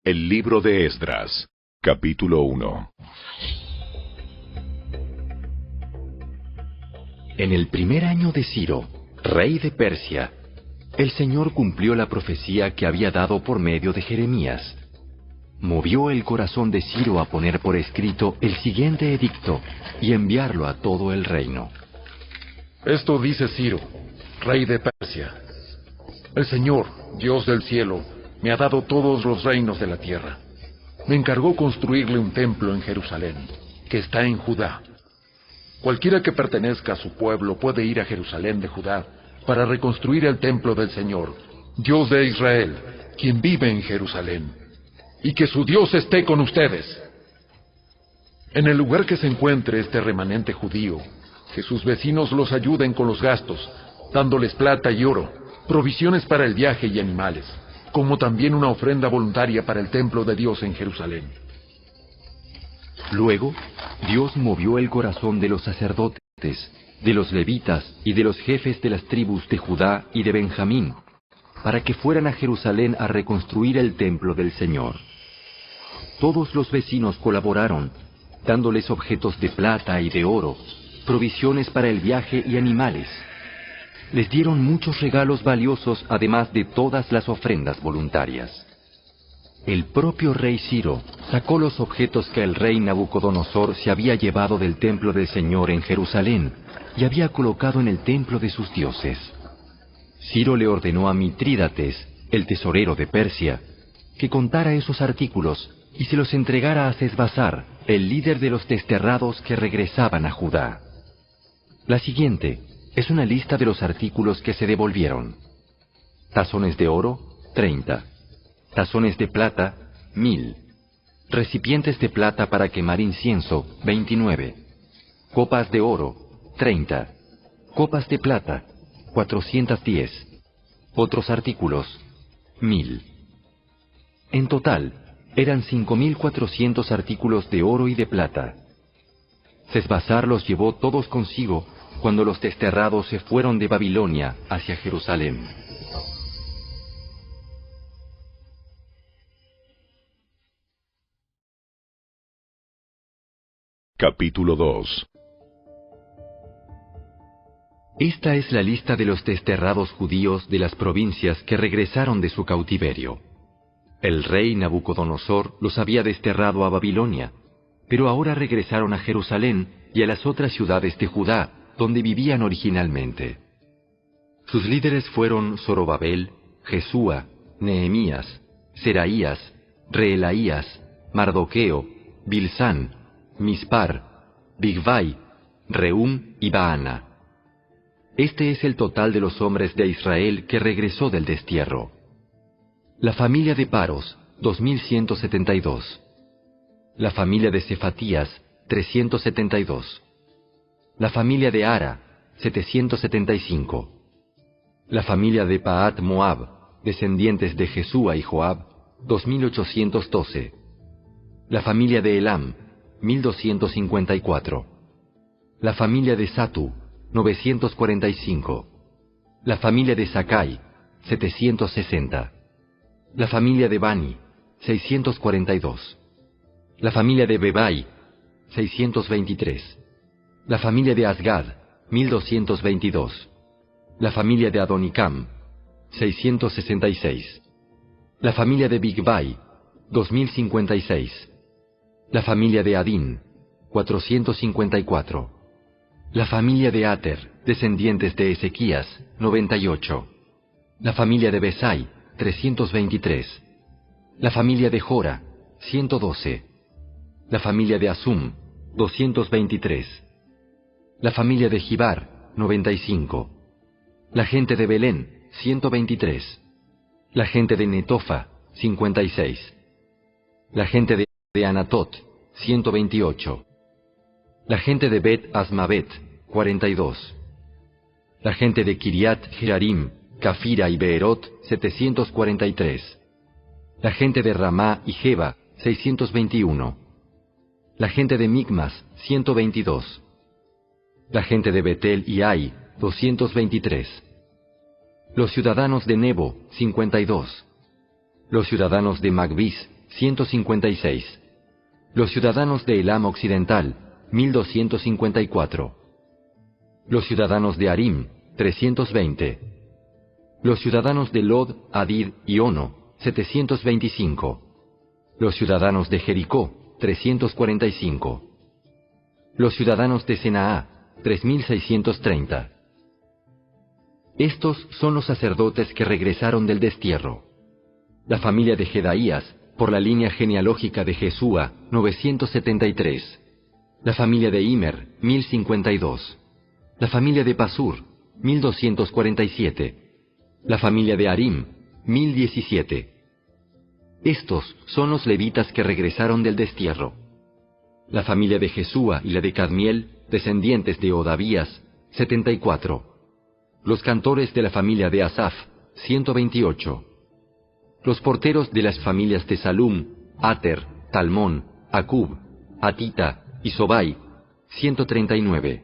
El libro de Esdras, capítulo 1. En el primer año de Ciro, rey de Persia, el Señor cumplió la profecía que había dado por medio de Jeremías. Movió el corazón de Ciro a poner por escrito el siguiente edicto y enviarlo a todo el reino. Esto dice Ciro, rey de Persia: El Señor, Dios del cielo, me ha dado todos los reinos de la tierra. Me encargó construirle un templo en Jerusalén, que está en Judá. Cualquiera que pertenezca a su pueblo puede ir a Jerusalén de Judá para reconstruir el templo del Señor, Dios de Israel, quien vive en Jerusalén. Y que su Dios esté con ustedes. En el lugar que se encuentre este remanente judío, que sus vecinos los ayuden con los gastos, dándoles plata y oro, provisiones para el viaje y animales, como también una ofrenda voluntaria para el templo de Dios en Jerusalén. Luego, Dios movió el corazón de los sacerdotes, de los levitas y de los jefes de las tribus de Judá y de Benjamín, para que fueran a Jerusalén a reconstruir el templo del Señor. Todos los vecinos colaboraron, dándoles objetos de plata y de oro, provisiones para el viaje y animales. Les dieron muchos regalos valiosos, además de todas las ofrendas voluntarias. El propio rey Ciro sacó los objetos que el rey Nabucodonosor se había llevado del templo del Señor en Jerusalén y había colocado en el templo de sus dioses. Ciro le ordenó a Mitrídates, el tesorero de Persia, que contara esos artículos y se los entregara a Sesbazar, el líder de los desterrados que regresaban a Judá. La siguiente es una lista de los artículos que se devolvieron. Tazones de oro, 30. Tazones de plata, 1000. Recipientes de plata para quemar incienso, 29. Copas de oro, 30. Copas de plata, 410. Otros artículos, 1000. En total, eran 5400 artículos de oro y de plata. Sesbazar los llevó todos consigo cuando los desterrados se fueron de Babilonia hacia Jerusalén. Capítulo 2. Esta es la lista de los desterrados judíos de las provincias que regresaron de su cautiverio. El rey Nabucodonosor los había desterrado a Babilonia, pero ahora regresaron a Jerusalén y a las otras ciudades de Judá, donde vivían originalmente. Sus líderes fueron Zorobabel, Jesúa, Nehemías, Seraías, Reelaías, Mardoqueo, Bilsán, Mispar, Bigvai, Rehum y Baana. Este es el total de los hombres de Israel que regresó del destierro. La familia de Paros, 2172. La familia de Cefatías, 372. La familia de Ara, 775. La familia de Pahat Moab, descendientes de Jesúa y Joab, 2812. La familia de Elam, 1254. La familia de Satu, 945. La familia de Sakai, 760. La familia de Bani, 642. La familia de Bebai, 623. La familia de Asgad, 1222. La familia de Adonicam, 666. La familia de Bigvai, 2056. La familia de Adín, 454. La familia de Ater, descendientes de Ezequías, 98. La familia de Besai, 323. La familia de Jora, 112. La familia de Asum, 223. La familia de Gibar, 95. La gente de Belén, 123. La gente de Netofa, 56. La gente de Anatot, 128. La gente de Bet Asmavet, 42. La gente de Kiriat Jearim, Cafira y Beerot, 743. La gente de Ramá y Jeba, 621. La gente de Micmas, 122. La gente de Betel y Ai, 223. Los ciudadanos de Nebo, 52. Los ciudadanos de Magbis, 156. Los ciudadanos de Elam occidental, 1254. Los ciudadanos de Arim, 320. Los ciudadanos de Lod, Hadid y Ono, 725. Los ciudadanos de Jericó, 345. Los ciudadanos de Senaa, 3630. Estos son los sacerdotes que regresaron del destierro. La familia de Jedaías, por la línea genealógica de Jesúa, 973. La familia de Immer, 1052. La familia de Pasur, 1247. La familia de Arim, 1017. Estos son los levitas que regresaron del destierro. La familia de Jesúa y la de Cadmiel, descendientes de Odavías, 74. Los cantores de la familia de Asaf, 128. Los porteros de las familias de Salum, Ater, Talmón, Acub, Atita y Sobai, 139.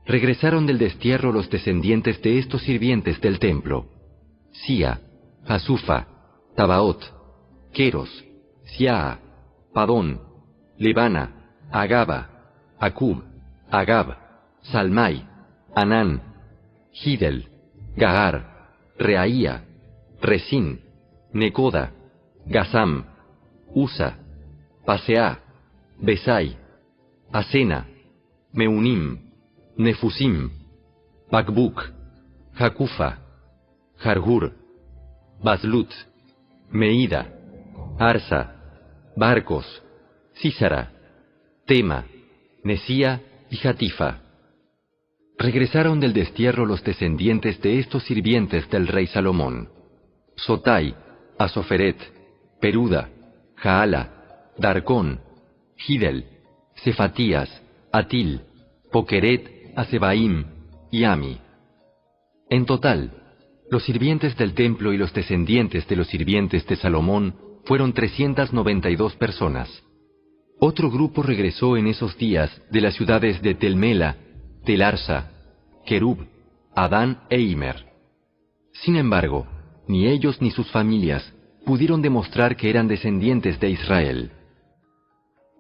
Regresaron del destierro los descendientes de estos sirvientes del templo: Sia, Hasufa, Tabaot, Queros, Siaa, Padón, Lebana, Agaba, Acub, Agab, Salmai, Anán, Gidel, Gahar, Reaía, Resín, Necoda, Gazam, Usa, Paseá, Besai, Asena, Meunim, Nefusim, Bakbuk, Jacufa, Jargur, Baslut, Meida, Arsa, Barcos, Sísara, Tema, Nesía y Jatifa. Regresaron del destierro los descendientes de estos sirvientes del rey Salomón: Sotai, Asoferet, Peruda, Jaala, Darcón, Gidel, Cefatías, Atil, Pokeret, Asebaim y Ami. En total, los sirvientes del templo y los descendientes de los sirvientes de Salomón fueron 392 personas. Otro grupo regresó en esos días de las ciudades de Telmela, Telarsa, Kerub, Adán e Immer. Sin embargo, ni ellos ni sus familias pudieron demostrar que eran descendientes de Israel.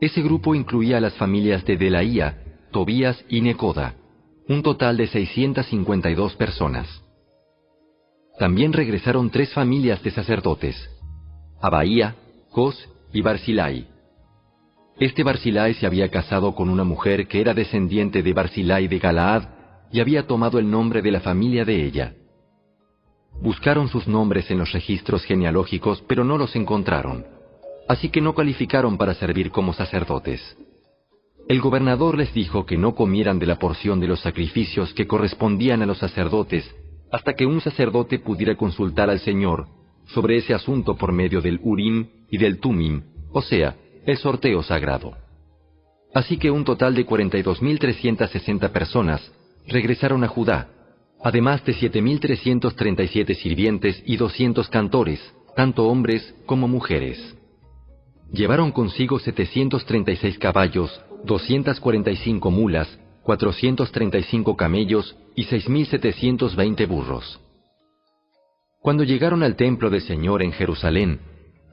Ese grupo incluía a las familias de Delaía, Tobías y Necoda, un total de 652 personas. También regresaron 3 familias de sacerdotes: Abaía, Cos y Barzilai. Este Barzilai se había casado con una mujer que era descendiente de Barzilai de Galaad y había tomado el nombre de la familia de ella. Buscaron sus nombres en los registros genealógicos, pero no los encontraron, así que no calificaron para servir como sacerdotes. El gobernador les dijo que no comieran de la porción de los sacrificios que correspondían a los sacerdotes hasta que un sacerdote pudiera consultar al Señor sobre ese asunto por medio del Urim y del Tumim, o sea, el sorteo sagrado. Así que un total de 42.360 personas regresaron a Judá, además de 7.337 sirvientes y 200 cantores, tanto hombres como mujeres. Llevaron consigo 736 caballos, 245 mulas, 435 camellos y 6.720 burros. Cuando llegaron al templo del Señor en Jerusalén,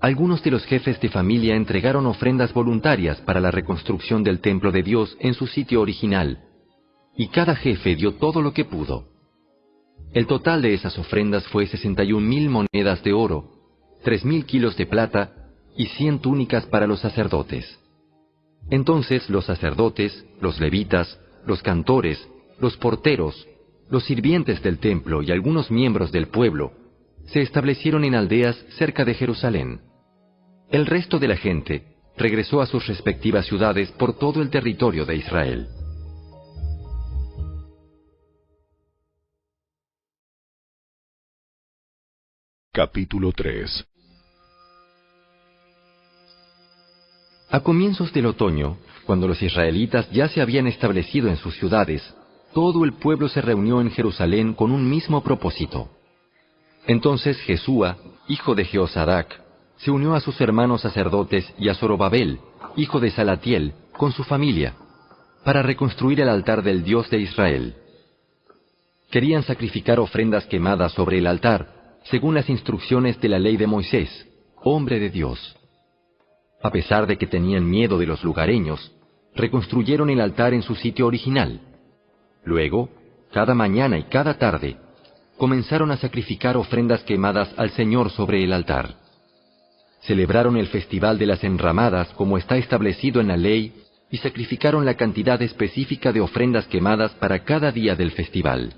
algunos de los jefes de familia entregaron ofrendas voluntarias para la reconstrucción del templo de Dios en su sitio original, y cada jefe dio todo lo que pudo. El total de esas ofrendas fue 61.000 monedas de oro, 3.000 kilos de plata y 100 túnicas para los sacerdotes. Entonces los sacerdotes, los levitas, los cantores, los porteros, los sirvientes del templo y algunos miembros del pueblo se establecieron en aldeas cerca de Jerusalén. El resto de la gente regresó a sus respectivas ciudades por todo el territorio de Israel. Capítulo 3. A comienzos del otoño, cuando los israelitas ya se habían establecido en sus ciudades, todo el pueblo se reunió en Jerusalén con un mismo propósito. Entonces Jesúa, hijo de Jeosadac, se unió a sus hermanos sacerdotes y a Zorobabel, hijo de Salatiel, con su familia, para reconstruir el altar del Dios de Israel. Querían sacrificar ofrendas quemadas sobre el altar, según las instrucciones de la ley de Moisés, hombre de Dios. A pesar de que tenían miedo de los lugareños, reconstruyeron el altar en su sitio original. Luego, cada mañana y cada tarde, comenzaron a sacrificar ofrendas quemadas al Señor sobre el altar. Celebraron el festival de las enramadas como está establecido en la ley y sacrificaron la cantidad específica de ofrendas quemadas para cada día del festival.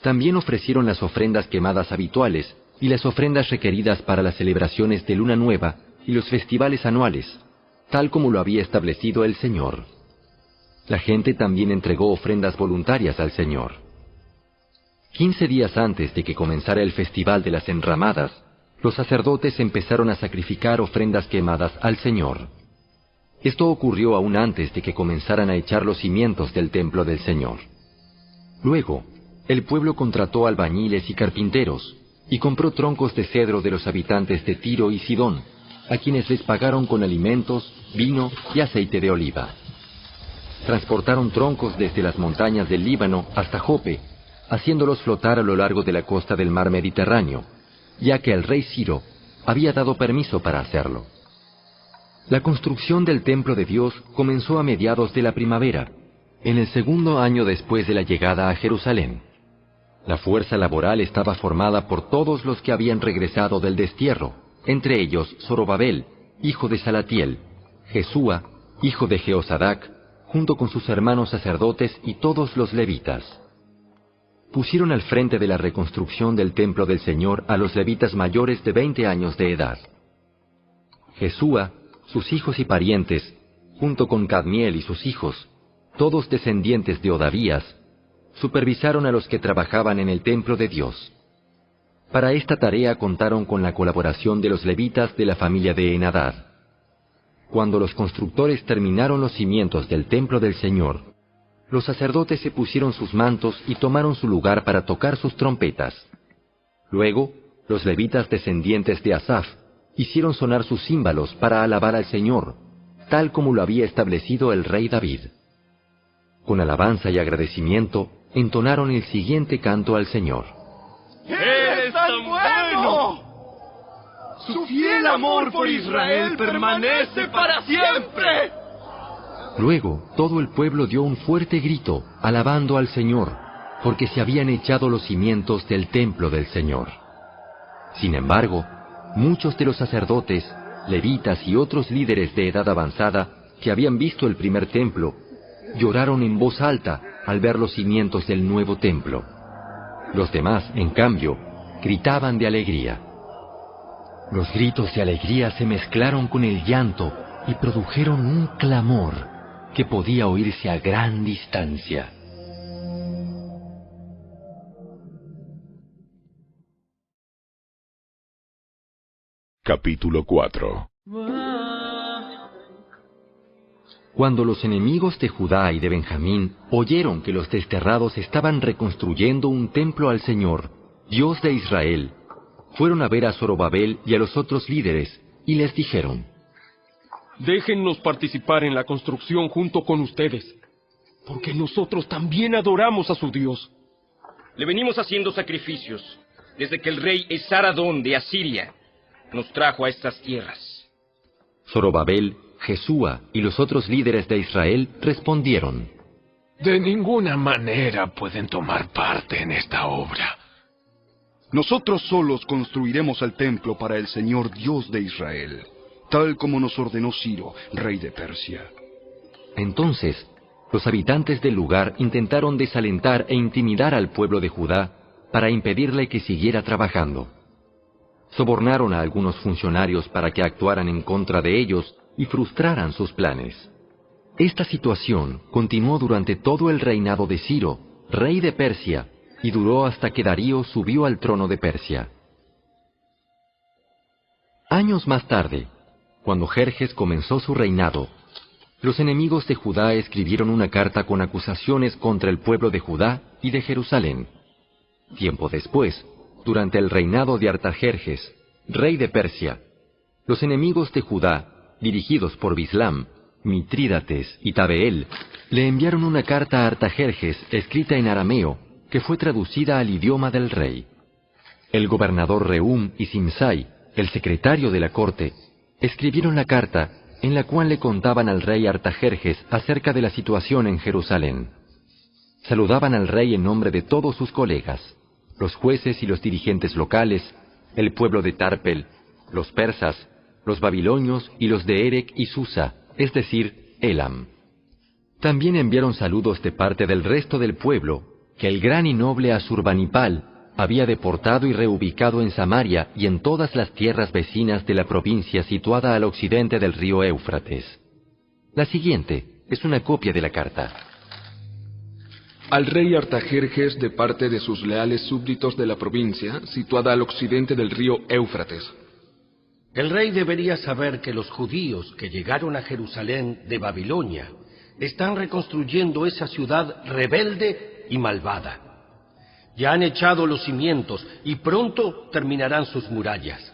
También ofrecieron las ofrendas quemadas habituales y las ofrendas requeridas para las celebraciones de Luna Nueva y los festivales anuales, tal como lo había establecido el Señor. La gente también entregó ofrendas voluntarias al Señor. 15 días antes de que comenzara el festival de las enramadas, los sacerdotes empezaron a sacrificar ofrendas quemadas al Señor. Esto ocurrió aún antes de que comenzaran a echar los cimientos del templo del Señor. Luego, el pueblo contrató albañiles y carpinteros, y compró troncos de cedro de los habitantes de Tiro y Sidón, a quienes les pagaron con alimentos, vino y aceite de oliva. Transportaron troncos desde las montañas del Líbano hasta Jope, haciéndolos flotar a lo largo de la costa del mar Mediterráneo, ya que el rey Ciro había dado permiso para hacerlo. La construcción del templo de Dios comenzó a mediados de la primavera, en el segundo año después de la llegada a Jerusalén. La fuerza laboral estaba formada por todos los que habían regresado del destierro, entre ellos Zorobabel, hijo de Salatiel, Jesúa, hijo de Jeosadac, junto con sus hermanos sacerdotes y todos los levitas. Pusieron al frente de la reconstrucción del templo del Señor a los levitas mayores de 20 años de edad. Jesúa, sus hijos y parientes, junto con Cadmiel y sus hijos, todos descendientes de Odavías, supervisaron a los que trabajaban en el templo de Dios. Para esta tarea contaron con la colaboración de los levitas de la familia de Henadad. Cuando los constructores terminaron los cimientos del templo del Señor, los sacerdotes se pusieron sus mantos y tomaron su lugar para tocar sus trompetas. Luego, los levitas descendientes de Asaf hicieron sonar sus címbalos para alabar al Señor, tal como lo había establecido el rey David. Con alabanza y agradecimiento, entonaron el siguiente canto al Señor. ¡Eres tan bueno! ¡Su fiel amor por Israel permanece para siempre! Luego, todo el pueblo dio un fuerte grito, alabando al Señor, porque se habían echado los cimientos del templo del Señor. Sin embargo, muchos de los sacerdotes, levitas y otros líderes de edad avanzada que habían visto el primer templo, lloraron en voz alta al ver los cimientos del nuevo templo. Los demás, en cambio, gritaban de alegría. Los gritos de alegría se mezclaron con el llanto y produjeron un clamor que podía oírse a gran distancia. Capítulo 4. Cuando los enemigos de Judá y de Benjamín oyeron que los desterrados estaban reconstruyendo un templo al Señor, Dios de Israel, fueron a ver a Zorobabel y a los otros líderes, y les dijeron: Déjennos participar en la construcción junto con ustedes, porque nosotros también adoramos a su Dios. Le venimos haciendo sacrificios desde que el rey Esaradón de Asiria nos trajo a estas tierras. Zorobabel, Jesúa y los otros líderes de Israel respondieron: De ninguna manera pueden tomar parte en esta obra. Nosotros solos construiremos el templo para el Señor Dios de Israel, tal como nos ordenó Ciro, rey de Persia. Entonces, los habitantes del lugar intentaron desalentar e intimidar al pueblo de Judá para impedirle que siguiera trabajando. Sobornaron a algunos funcionarios para que actuaran en contra de ellos y frustraran sus planes. Esta situación continuó durante todo el reinado de Ciro, rey de Persia, y duró hasta que Darío subió al trono de Persia. Años más tarde, cuando Jerjes comenzó su reinado, los enemigos de Judá escribieron una carta con acusaciones contra el pueblo de Judá y de Jerusalén. Tiempo después, durante el reinado de Artajerjes, rey de Persia, los enemigos de Judá, dirigidos por Bislam, Mitrídates y Tabeel, le enviaron una carta a Artajerjes escrita en arameo, que fue traducida al idioma del rey. El gobernador Rehum y Simsai el secretario de la corte, escribieron la carta en la cual le contaban al rey Artajerjes acerca de la situación en Jerusalén. Saludaban al rey en nombre de todos sus colegas, los jueces y los dirigentes locales, el pueblo de Tarpel, los persas, los babilonios y los de Erec y Susa, es decir, Elam. También enviaron saludos de parte del resto del pueblo, que el gran y noble Asurbanipal había deportado y reubicado en Samaria y en todas las tierras vecinas de la provincia situada al occidente del río Éufrates. La siguiente es una copia de la carta. Al rey Artajerjes de parte de sus leales súbditos de la provincia, situada al occidente del río Éufrates. El rey debería saber que los judíos que llegaron a Jerusalén de Babilonia están reconstruyendo esa ciudad rebelde y malvada. Ya han echado los cimientos y pronto terminarán sus murallas.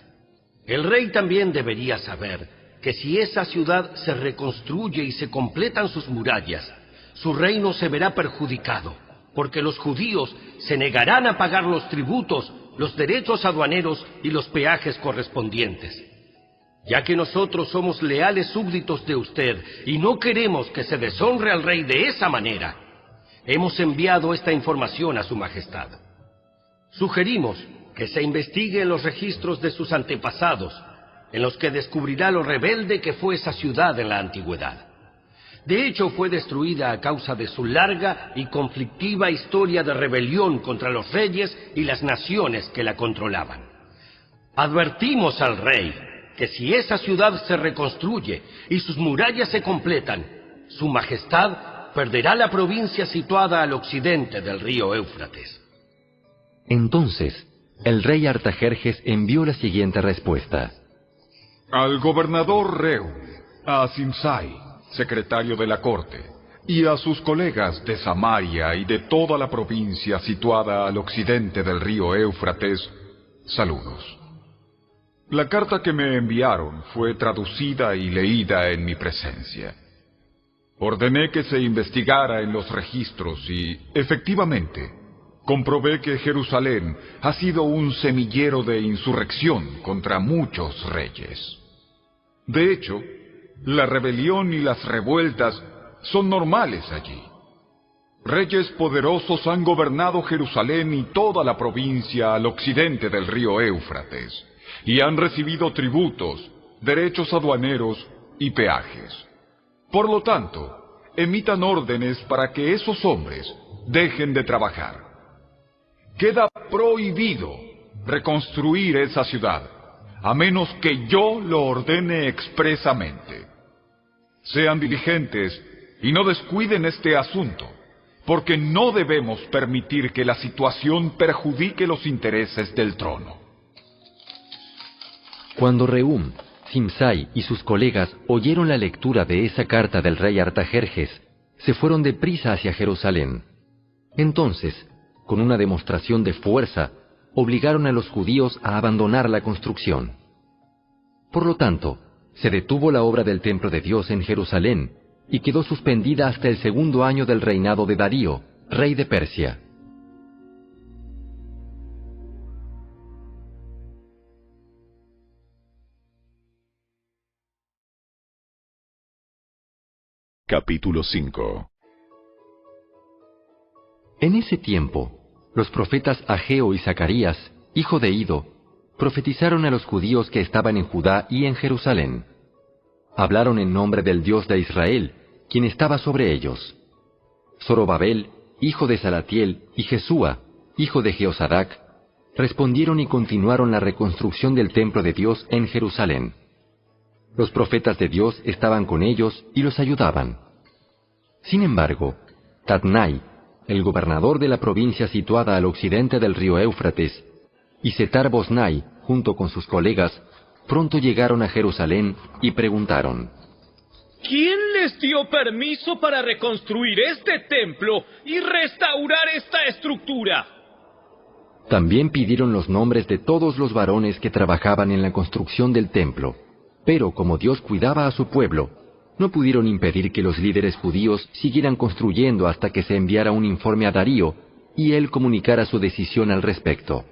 El rey también debería saber que si esa ciudad se reconstruye y se completan sus murallas, su reino se verá perjudicado, porque los judíos se negarán a pagar los tributos, los derechos aduaneros y los peajes correspondientes. Ya que nosotros somos leales súbditos de usted y no queremos que se deshonre al rey de esa manera, hemos enviado esta información a su majestad. Sugerimos que se investigue en los registros de sus antepasados, en los que descubrirá lo rebelde que fue esa ciudad en la antigüedad. De hecho, fue destruida a causa de su larga y conflictiva historia de rebelión contra los reyes y las naciones que la controlaban. Advertimos al rey que si esa ciudad se reconstruye y sus murallas se completan, su majestad perderá la provincia situada al occidente del río Éufrates. Entonces, el rey Artajerjes envió la siguiente respuesta. Al gobernador Reu, a Simsai, secretario de la corte, y a sus colegas de Samaria y de toda la provincia situada al occidente del río Éufrates, saludos. La carta que me enviaron fue traducida y leída en mi presencia. Ordené que se investigara en los registros y, efectivamente, comprobé que Jerusalén ha sido un semillero de insurrección contra muchos reyes. De hecho, la rebelión y las revueltas son normales allí. Reyes poderosos han gobernado Jerusalén y toda la provincia al occidente del río Éufrates, y han recibido tributos, derechos aduaneros y peajes. Por lo tanto, emitan órdenes para que esos hombres dejen de trabajar. Queda prohibido reconstruir esa ciudad, a menos que yo lo ordene expresamente. Sean diligentes y no descuiden este asunto, porque no debemos permitir que la situación perjudique los intereses del trono. Cuando Rehum, Simsai y sus colegas oyeron la lectura de esa carta del rey Artajerjes, se fueron deprisa hacia Jerusalén. Entonces, con una demostración de fuerza, obligaron a los judíos a abandonar la construcción. Por lo tanto, se detuvo la obra del templo de Dios en Jerusalén y quedó suspendida hasta el 2.º año del reinado de Darío, rey de Persia. Capítulo 5. En ese tiempo, los profetas Ageo y Zacarías, hijo de Ido, profetizaron a los judíos que estaban en Judá y en Jerusalén. Hablaron en nombre del Dios de Israel, quien estaba sobre ellos. Zorobabel, hijo de Salatiel, y Jesúa, hijo de Jeosadac, respondieron y continuaron la reconstrucción del templo de Dios en Jerusalén. Los profetas de Dios estaban con ellos y los ayudaban. Sin embargo, Tatnai, el gobernador de la provincia situada al occidente del río Éufrates, y Setar-Boznai, junto con sus colegas, pronto llegaron a Jerusalén y preguntaron: ¿Quién les dio permiso para reconstruir este templo y restaurar esta estructura? También pidieron los nombres de todos los varones que trabajaban en la construcción del templo, pero como Dios cuidaba a su pueblo, no pudieron impedir que los líderes judíos siguieran construyendo hasta que se enviara un informe a Darío y él comunicara su decisión al respecto.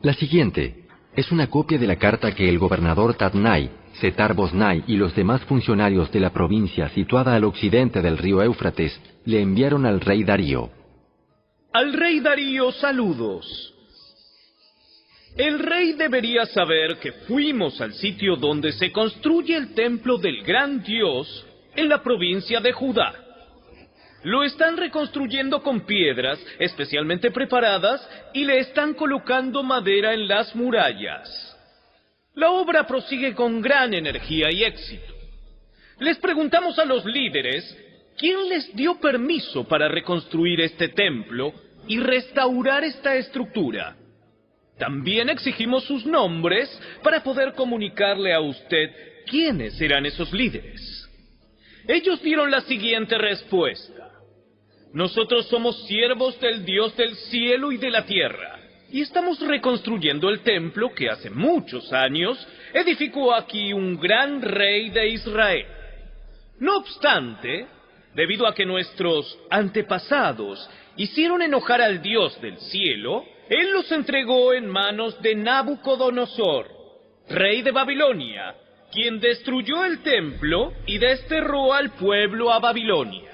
La siguiente Es una copia de la carta que el gobernador Tatnai, Setar-Bosnai y los demás funcionarios de la provincia situada al occidente del río Éufrates le enviaron al rey Darío. Al rey Darío, saludos. El rey debería saber que fuimos al sitio donde se construye el templo del gran Dios en la provincia de Judá. Lo están reconstruyendo con piedras especialmente preparadas y le están colocando madera en las murallas. La obra prosigue con gran energía y éxito. Les preguntamos a los líderes quién les dio permiso para reconstruir este templo y restaurar esta estructura. También exigimos sus nombres para poder comunicarle a usted quiénes eran esos líderes. Ellos dieron la siguiente respuesta. Nosotros somos siervos del Dios del cielo y de la tierra, y estamos reconstruyendo el templo que hace muchos años edificó aquí un gran rey de Israel. No obstante, debido a que nuestros antepasados hicieron enojar al Dios del cielo, Él los entregó en manos de Nabucodonosor, rey de Babilonia, quien destruyó el templo y desterró al pueblo a Babilonia.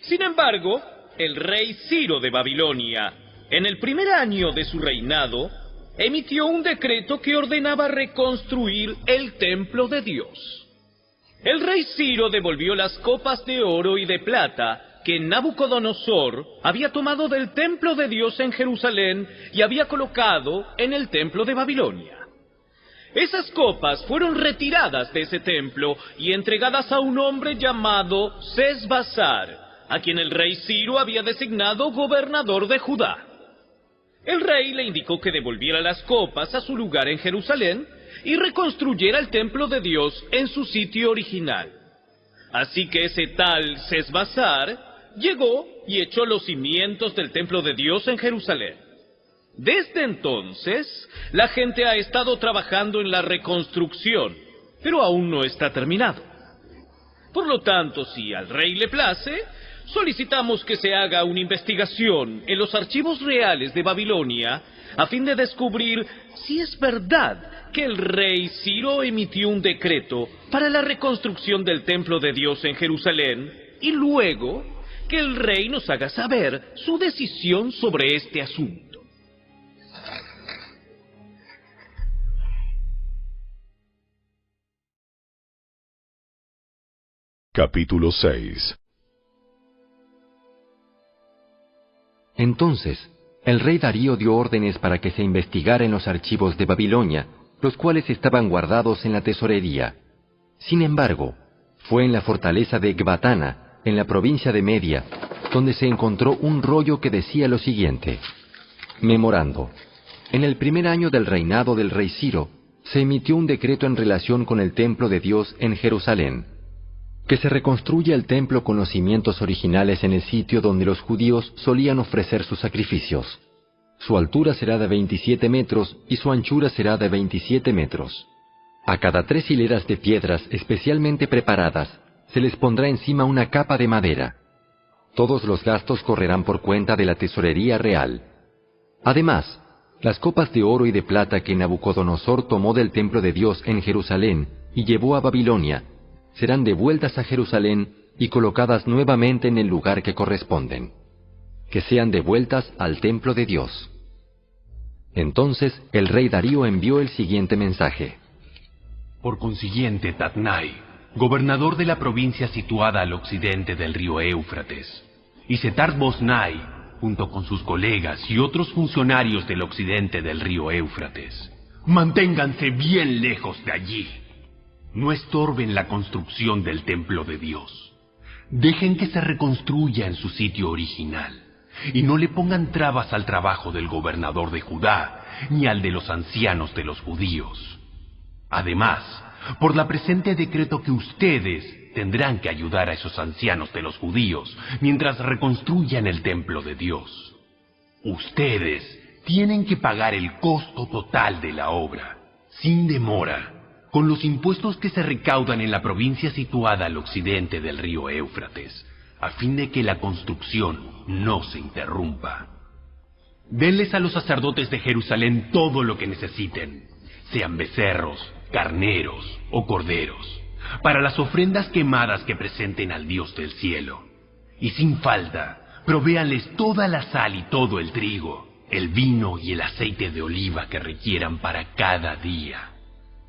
Sin embargo, el rey Ciro de Babilonia, en el primer año de su reinado, emitió un decreto que ordenaba reconstruir el templo de Dios. El rey Ciro devolvió las copas de oro y de plata que Nabucodonosor había tomado del templo de Dios en Jerusalén y había colocado en el templo de Babilonia. Esas copas fueron retiradas de ese templo y entregadas a un hombre llamado Sesbazar, a quien el rey Ciro había designado gobernador de Judá. El rey le indicó que devolviera las copas a su lugar en Jerusalén y reconstruyera el templo de Dios en su sitio original. Así que ese tal Sesbazar llegó y echó los cimientos del templo de Dios en Jerusalén. Desde entonces, la gente ha estado trabajando en la reconstrucción, pero aún no está terminado. Por lo tanto, si al rey le place, solicitamos que se haga una investigación en los archivos reales de Babilonia a fin de descubrir si es verdad que el rey Ciro emitió un decreto para la reconstrucción del templo de Dios en Jerusalén y luego que el rey nos haga saber su decisión sobre este asunto. Capítulo 6. Entonces, el rey Darío dio órdenes para que se investigara en los archivos de Babilonia, los cuales estaban guardados en la tesorería. Sin embargo, fue en la fortaleza de Ecbatana, en la provincia de Media, donde se encontró un rollo que decía lo siguiente. Memorando. En el primer año del reinado del rey Ciro, se emitió un decreto en relación con el templo de Dios en Jerusalén. Que se reconstruya el templo con los cimientos originales en el sitio donde los judíos solían ofrecer sus sacrificios. Su altura será de 27 metros y su anchura será de 27 metros. A cada 3 hileras de piedras especialmente preparadas se les pondrá encima una capa de madera. Todos los gastos correrán por cuenta de la tesorería real. Además, las copas de oro y de plata que Nabucodonosor tomó del templo de Dios en Jerusalén y llevó a Babilonia, serán devueltas a Jerusalén y colocadas nuevamente en el lugar que corresponden. Que sean devueltas al templo de Dios. Entonces el rey Darío envió el siguiente mensaje. Por consiguiente, Tatnai, gobernador de la provincia situada al occidente del río Éufrates, y Setar-Bosnai, junto con sus colegas y otros funcionarios del occidente del río Éufrates, manténganse bien lejos de allí. No estorben la construcción del templo de Dios. Dejen que se reconstruya en su sitio original, y no le pongan trabas al trabajo del gobernador de Judá, ni al de los ancianos de los judíos. Además, por la presente decreto que ustedes tendrán que ayudar a esos ancianos de los judíos mientras reconstruyan el templo de Dios. Ustedes tienen que pagar el costo total de la obra, sin demora, con los impuestos que se recaudan en la provincia situada al occidente del río Éufrates, a fin de que la construcción no se interrumpa. Denles a los sacerdotes de Jerusalén todo lo que necesiten, sean becerros, carneros o corderos, para las ofrendas quemadas que presenten al Dios del cielo. Y sin falta, provéanles toda la sal y todo el trigo, el vino y el aceite de oliva que requieran para cada día.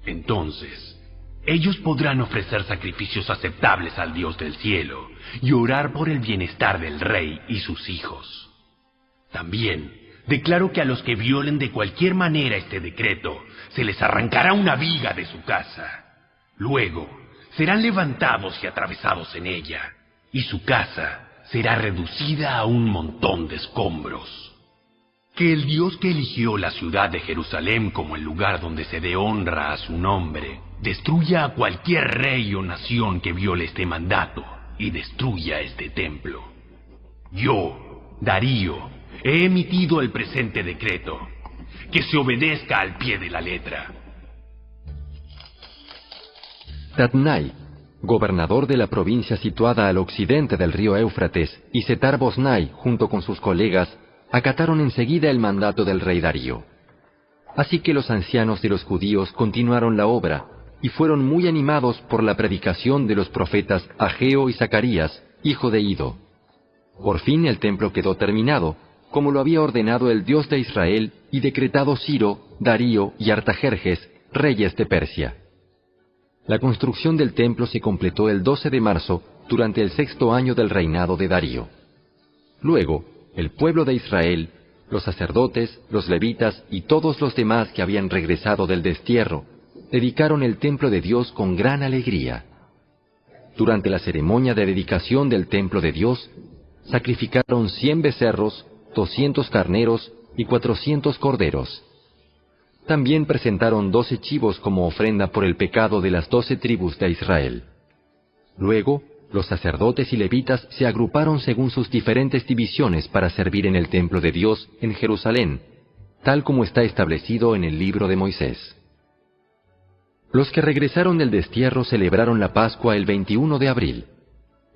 Entonces, ellos podrán ofrecer sacrificios aceptables al Dios del cielo y orar por el bienestar del rey y sus hijos. También declaro que a los que violen de cualquier manera este decreto, se les arrancará una viga de su casa. Luego, serán levantados y atravesados en ella, y su casa será reducida a un montón de escombros. Que el Dios que eligió la ciudad de Jerusalén como el lugar donde se dé honra a su nombre, destruya a cualquier rey o nación que viole este mandato y destruya este templo. Yo, Darío, he emitido el presente decreto. Que se obedezca al pie de la letra. Tatnai, gobernador de la provincia situada al occidente del río Éufrates, y Setar-Boznai, junto con sus colegas, acataron enseguida el mandato del rey Darío. Así que los ancianos de los judíos continuaron la obra, y fueron muy animados por la predicación de los profetas Ageo y Zacarías, hijo de Ido. Por fin el templo quedó terminado, como lo había ordenado el Dios de Israel y decretado Ciro, Darío y Artajerjes, reyes de Persia. La construcción del templo se completó el 12 de marzo, durante el 6º año del reinado de Darío. Luego, el pueblo de Israel, los sacerdotes, los levitas y todos los demás que habían regresado del destierro, dedicaron el templo de Dios con gran alegría. Durante la ceremonia de dedicación del templo de Dios, sacrificaron 100 becerros, 200 carneros y 400 corderos. También presentaron 12 chivos como ofrenda por el pecado de las 12 tribus de Israel. Luego, los sacerdotes y levitas se agruparon según sus diferentes divisiones para servir en el templo de Dios en Jerusalén, tal como está establecido en el libro de Moisés. Los que regresaron del destierro celebraron la Pascua el 21 de abril.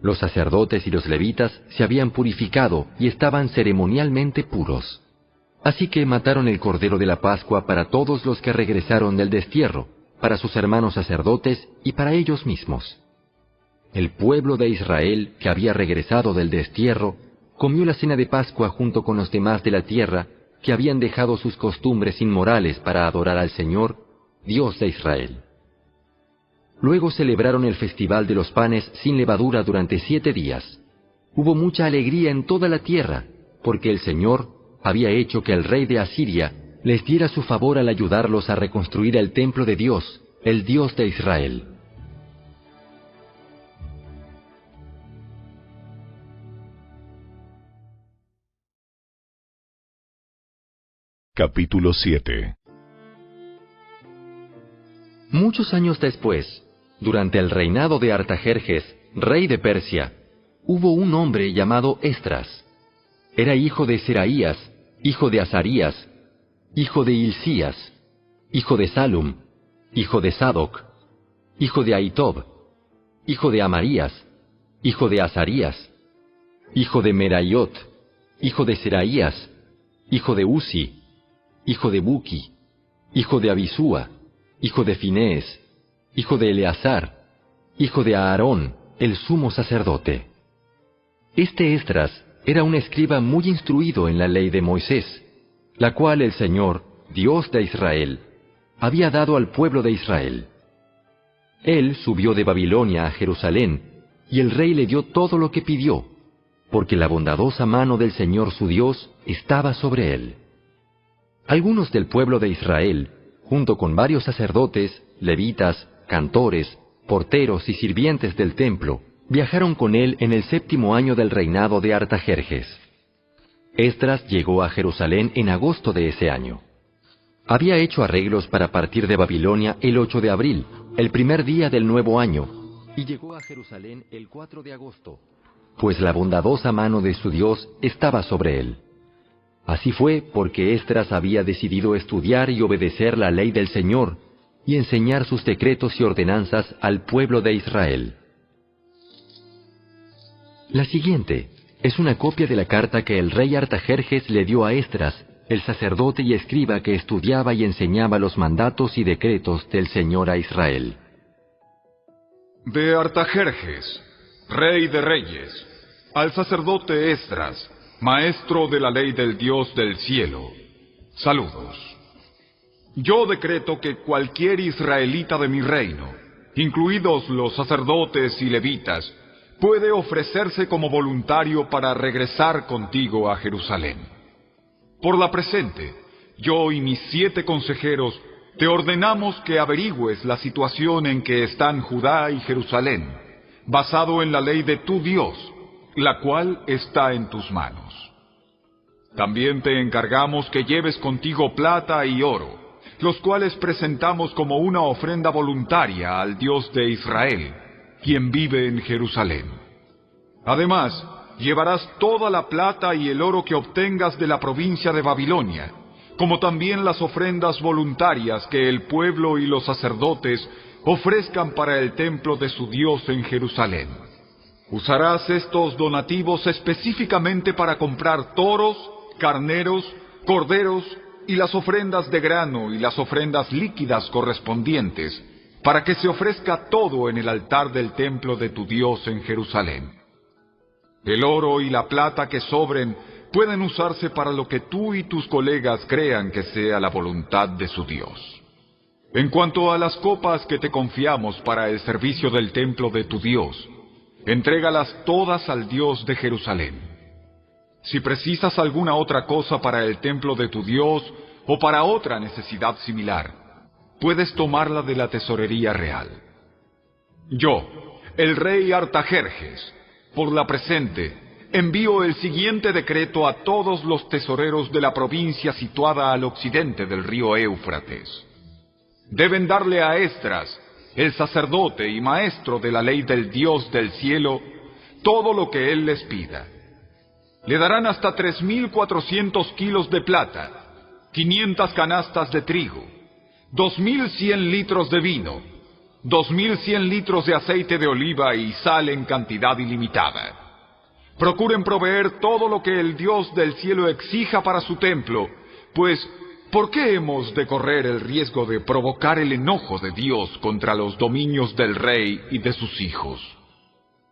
Los sacerdotes y los levitas se habían purificado y estaban ceremonialmente puros. Así que mataron el cordero de la Pascua para todos los que regresaron del destierro, para sus hermanos sacerdotes y para ellos mismos. El pueblo de Israel, que había regresado del destierro, comió la cena de Pascua junto con los demás de la tierra, que habían dejado sus costumbres inmorales para adorar al Señor, Dios de Israel. Luego celebraron el festival de los panes sin levadura durante 7 días. Hubo mucha alegría en toda la tierra, porque el Señor había hecho que el rey de Asiria les diera su favor al ayudarlos a reconstruir el templo de Dios, el Dios de Israel. Capítulo 7. Muchos años después, durante el reinado de Artajerjes, rey de Persia, hubo un hombre llamado Esdras. Era hijo de Seraías, hijo de Azarías, hijo de Hilcías, hijo de Salum, hijo de Sadoc, hijo de Ahitob, hijo de Amarías, hijo de Azarías, hijo de Meraiot, hijo de Seraías, hijo de Uzi, hijo de Buki, hijo de Abisúa, hijo de Finés, hijo de Eleazar, hijo de Aarón, el sumo sacerdote. Este Esdras era un escriba muy instruido en la ley de Moisés, la cual el Señor, Dios de Israel, había dado al pueblo de Israel. Él subió de Babilonia a Jerusalén, y el rey le dio todo lo que pidió, porque la bondadosa mano del Señor su Dios estaba sobre él. Algunos del pueblo de Israel, junto con varios sacerdotes, levitas, cantores, porteros y sirvientes del templo, viajaron con él en el 7º año del reinado de Artajerjes. Esdras llegó a Jerusalén en agosto de ese año. Había hecho arreglos para partir de Babilonia el 8 de abril, el primer día del nuevo año, y llegó a Jerusalén el 4 de agosto, pues la bondadosa mano de su Dios estaba sobre él. Así fue porque Esdras había decidido estudiar y obedecer la ley del Señor y enseñar sus decretos y ordenanzas al pueblo de Israel. La siguiente es una copia de la carta que el rey Artajerjes le dio a Esdras el sacerdote y escriba que estudiaba y enseñaba los mandatos y decretos del Señor a Israel. De Artajerjes, rey de reyes, al sacerdote Esdras, maestro de la ley del Dios del cielo, saludos. Yo decreto que cualquier israelita de mi reino, incluidos los sacerdotes y levitas, puede ofrecerse como voluntario para regresar contigo a Jerusalén. Por la presente, yo y mis 7 consejeros te ordenamos que averigües la situación en que están Judá y Jerusalén, basado en la ley de tu Dios, la cual está en tus manos. También te encargamos que lleves contigo plata y oro, los cuales presentamos como una ofrenda voluntaria al Dios de Israel, quien vive en Jerusalén. Además, llevarás toda la plata y el oro que obtengas de la provincia de Babilonia, como también las ofrendas voluntarias que el pueblo y los sacerdotes ofrezcan para el templo de su Dios en Jerusalén. Usarás estos donativos específicamente para comprar toros, carneros, corderos y las ofrendas de grano y las ofrendas líquidas correspondientes, para que se ofrezca todo en el altar del templo de tu Dios en Jerusalén. El oro y la plata que sobren pueden usarse para lo que tú y tus colegas crean que sea la voluntad de su Dios. En cuanto a las copas que te confiamos para el servicio del templo de tu Dios, entrégalas todas al Dios de Jerusalén. Si precisas alguna otra cosa para el templo de tu Dios o para otra necesidad similar, puedes tomarla de la tesorería real. Yo, el rey Artajerjes, por la presente, envío el siguiente decreto a todos los tesoreros de la provincia situada al occidente del río Éufrates. Deben darle a Esdras, el sacerdote y maestro de la ley del Dios del cielo, todo lo que él les pida. Le darán hasta 3.400 kilos de plata, 500 canastas de trigo, 2.100 litros de vino, 2.100 litros de aceite de oliva y sal en cantidad ilimitada. Procuren proveer todo lo que el Dios del cielo exija para su templo, pues ¿por qué hemos de correr el riesgo de provocar el enojo de Dios contra los dominios del rey y de sus hijos?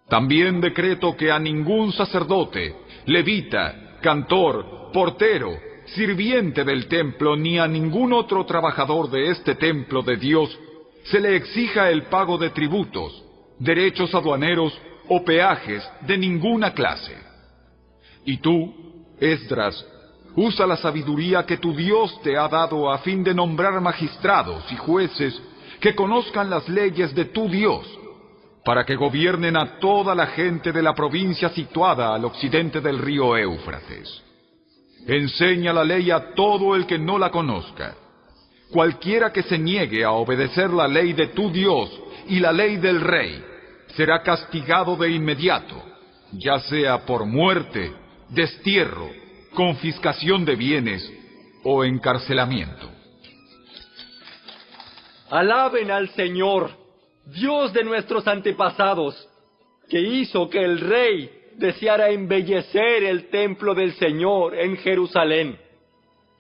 También decreto que a ningún sacerdote, levita, cantor, portero, sirviente del templo, ni a ningún otro trabajador de este templo de Dios, se le exija el pago de tributos, derechos aduaneros o peajes de ninguna clase. Y tú, Esdras, usa la sabiduría que tu Dios te ha dado a fin de nombrar magistrados y jueces que conozcan las leyes de tu Dios, para que gobiernen a toda la gente de la provincia situada al occidente del río Éufrates. Enseña la ley a todo el que no la conozca. Cualquiera que se niegue a obedecer la ley de tu Dios y la ley del rey, será castigado de inmediato, ya sea por muerte, destierro, confiscación de bienes o encarcelamiento. Alaben al Señor, Dios de nuestros antepasados, que hizo que el rey deseara embellecer el templo del Señor en Jerusalén.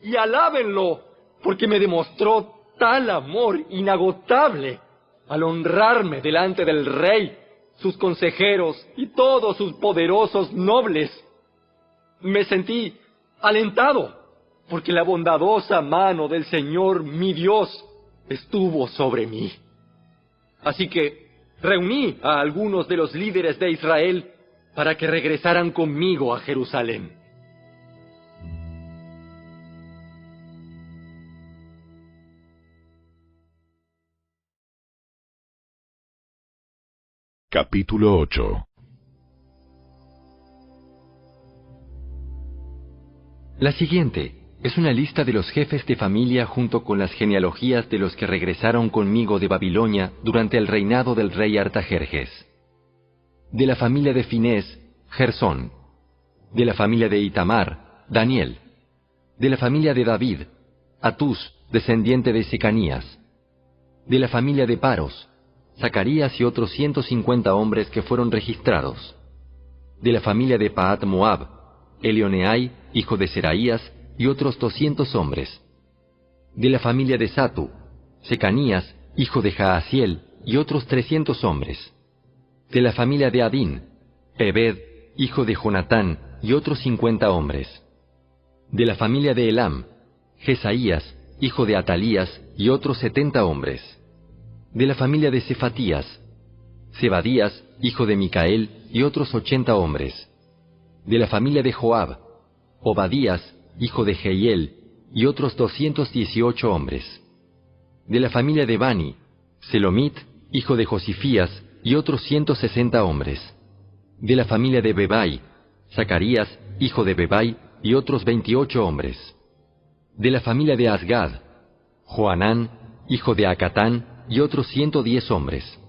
Y alábenlo, porque me demostró tal amor inagotable al honrarme delante del rey, sus consejeros y todos sus poderosos nobles. Me sentí alentado, porque la bondadosa mano del Señor mi Dios estuvo sobre mí. Así que reuní a algunos de los líderes de Israel para que regresaran conmigo a Jerusalén. Capítulo 8. La siguiente es una lista de los jefes de familia junto con las genealogías de los que regresaron conmigo de Babilonia durante el reinado del rey Artajerjes. De la familia de Finés, Gersón. De la familia de Itamar, Daniel. De la familia de David, Atús, descendiente de Secanías. De la familia de Paros, Zacarías y otros 150 hombres que fueron registrados. De la familia de Pahat Moab, Elioneai, hijo de Seraías, y otros 200 hombres. De la familia de Satu, Secanías, hijo de Jaasiel, y otros 300 hombres. De la familia de Adín, Ebed, hijo de Jonatán, y otros 50 hombres. De la familia de Elam, Jesaías, hijo de Atalías, y otros 70 hombres. De la familia de Cefatías, Zebadías, hijo de Micael, y otros 80 hombres. De la familia de Joab, Obadías, hijo de Jehiel, y otros 218 hombres. De la familia de Bani, Selomit, hijo de Josifías, y otros 160 hombres. De la familia de Bebai, Zacarías, hijo de Bebai, y otros 28 hombres. De la familia de Asgad, Joanán, hijo de Acatán, y otros 110 hombres.